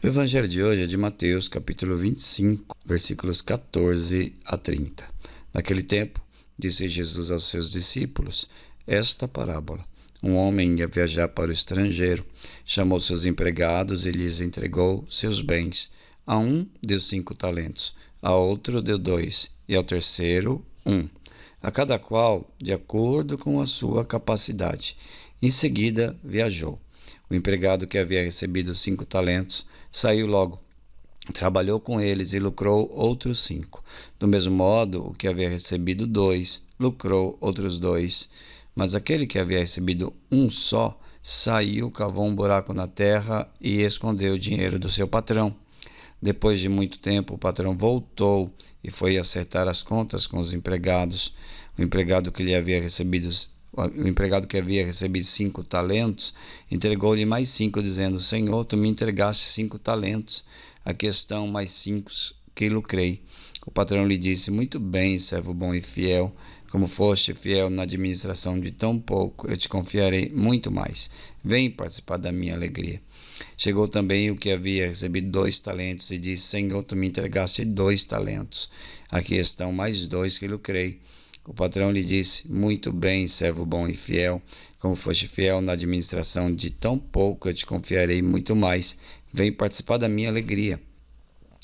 Evangelho de hoje é de Mateus, capítulo 25, versículos 14 a 30. Naquele tempo, disse Jesus aos seus discípulos esta parábola. Um homem ia viajar para o estrangeiro, chamou seus empregados e lhes entregou seus bens. A um deu 5 talentos, a outro deu 2, e ao terceiro 1, a cada qual de acordo com a sua capacidade. Em seguida, viajou. O empregado que havia recebido 5 talentos saiu logo, trabalhou com eles e lucrou outros 5. Do mesmo modo, o que havia recebido 2, lucrou outros 2. Mas aquele que havia recebido 1 só, saiu, cavou um buraco na terra e escondeu o dinheiro do seu patrão. Depois de muito tempo, o patrão voltou e foi acertar as contas com os empregados. O empregado que havia recebido 5 talentos, entregou-lhe mais 5, dizendo: Senhor, tu me entregaste 5 talentos, aqui estão mais 5 que lucrei. O patrão lhe disse: Muito bem, servo bom e fiel, como foste fiel na administração de tão pouco, eu te confiarei muito mais. Vem participar da minha alegria. Chegou também o que havia recebido 2 talentos e disse: Senhor, tu me entregaste 2 talentos, aqui estão mais 2 que lucrei. O patrão lhe disse: Muito bem, servo bom e fiel, como foste fiel na administração de tão pouco, eu te confiarei muito mais. Vem participar da minha alegria.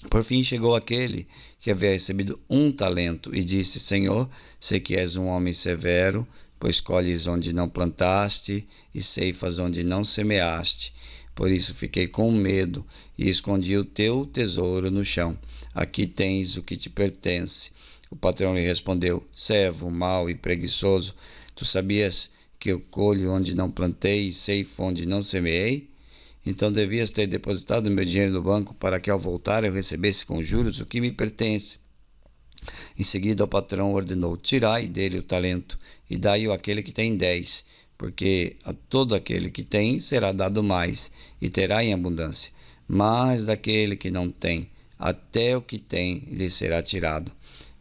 Por fim chegou aquele que havia recebido 1 talento e disse: Senhor, sei que és um homem severo, pois colhes onde não plantaste e ceifas onde não semeaste. Por isso fiquei com medo e escondi o teu tesouro no chão. Aqui tens o que te pertence. O patrão lhe respondeu: Servo mau e preguiçoso, tu sabias que eu colho onde não plantei e ceifo onde não semeei? Então devias ter depositado meu dinheiro no banco para que ao voltar eu recebesse com juros o que me pertence. Em seguida o patrão ordenou: Tirai dele o talento e dai-o àquele que tem 10, porque a todo aquele que tem será dado mais e terá em abundância. Mas daquele que não tem, até o que tem lhe será tirado.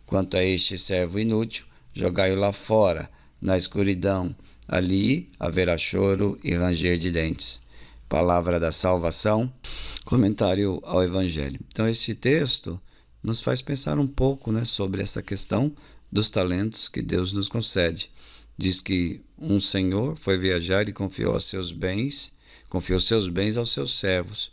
Quanto a este servo inútil, jogai-o lá fora, na escuridão. Ali haverá choro e ranger de dentes. Palavra da salvação. Comentário ao Evangelho. Então, este texto nos faz pensar um pouco, sobre essa questão dos talentos que Deus nos concede. Diz que um senhor foi viajar e confiou seus bens aos seus servos.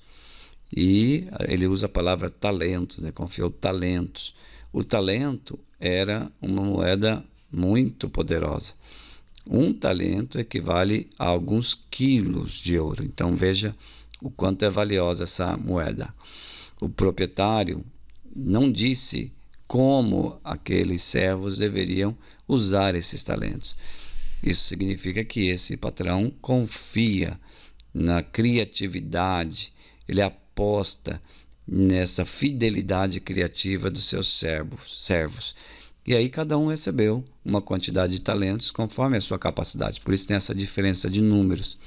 E ele usa a palavra talentos, confiou talentos. O talento era uma moeda muito poderosa. 1 talento equivale a alguns quilos de ouro. Então veja o quanto é valiosa essa moeda. O proprietário não disse como aqueles servos deveriam usar esses talentos. Isso significa que esse patrão confia na criatividade, ele aposta nessa fidelidade criativa dos seus servos. E aí cada um recebeu uma quantidade de talentos conforme a sua capacidade. Por isso tem essa diferença de números.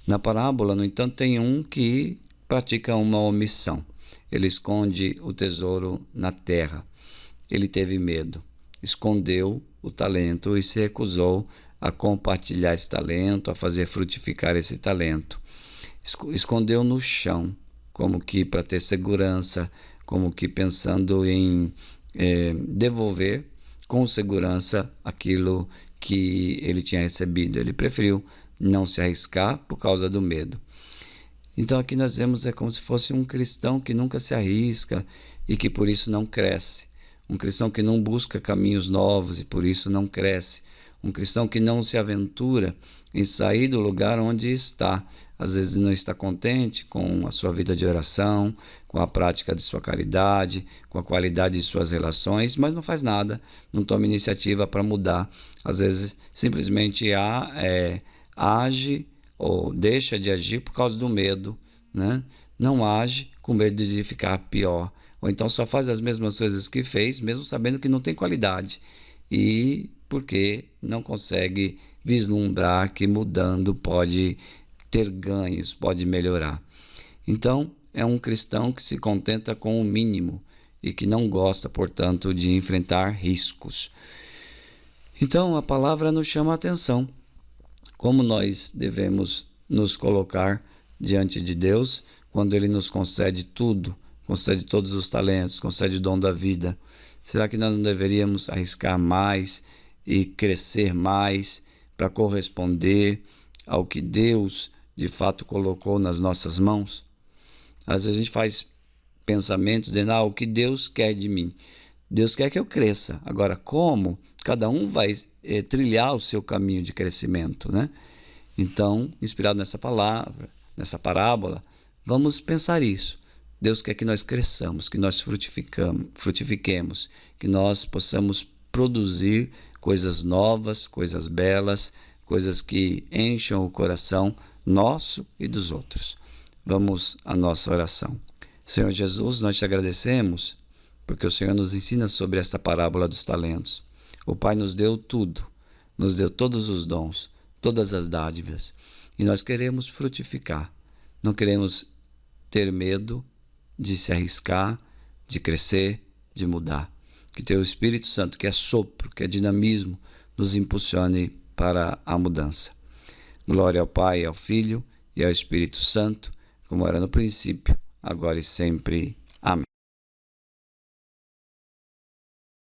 Na parábola, no entanto, tem um que pratica uma omissão. Ele esconde o tesouro na terra. Ele teve medo, escondeu o talento e se recusou a compartilhar esse talento, a fazer frutificar esse talento. Escondeu no chão, como que para ter segurança, como que pensando em devolver com segurança aquilo que ele tinha recebido. Ele preferiu não se arriscar por causa do medo. Então aqui nós vemos como se fosse um cristão que nunca se arrisca e que por isso não cresce. Um cristão que não busca caminhos novos e por isso não cresce. Um cristão que não se aventura em sair do lugar onde está. Às vezes não está contente com a sua vida de oração, com a prática de sua caridade, com a qualidade de suas relações, mas não faz nada, não toma iniciativa para mudar. Às vezes simplesmente age ou deixa de agir por causa do medo, Não age com medo de ficar pior. Ou então só faz as mesmas coisas que fez, mesmo sabendo que não tem qualidade. E porque não consegue vislumbrar que mudando pode ter ganhos, pode melhorar. Então, é um cristão que se contenta com o mínimo e que não gosta, portanto, de enfrentar riscos. Então, a palavra nos chama a atenção. Como nós devemos nos colocar diante de Deus quando Ele nos concede tudo, concede todos os talentos, concede o dom da vida? Será que nós não deveríamos arriscar mais e crescer mais para corresponder ao que Deus de fato colocou nas nossas mãos? Às vezes a gente faz pensamentos dizendo, o que Deus quer de mim? Deus quer que eu cresça. Agora, como? Cada um vai trilhar o seu caminho de crescimento, né? Então, inspirado nessa palavra, nessa parábola, vamos pensar isso. Deus quer que nós cresçamos, que nós frutifiquemos, que nós possamos produzir coisas novas, coisas belas, coisas que encham o coração nosso e dos outros. Vamos à nossa oração. Senhor Jesus, nós te agradecemos porque o Senhor nos ensina sobre esta parábola dos talentos. O Pai nos deu tudo, nos deu todos os dons, todas as dádivas, e nós queremos frutificar. Não queremos ter medo de se arriscar, de crescer, de mudar. Que teu Espírito Santo, que é sopro, que é dinamismo, nos impulsione para a mudança. Glória ao Pai, ao Filho e ao Espírito Santo, como era no princípio, agora e sempre. Amém.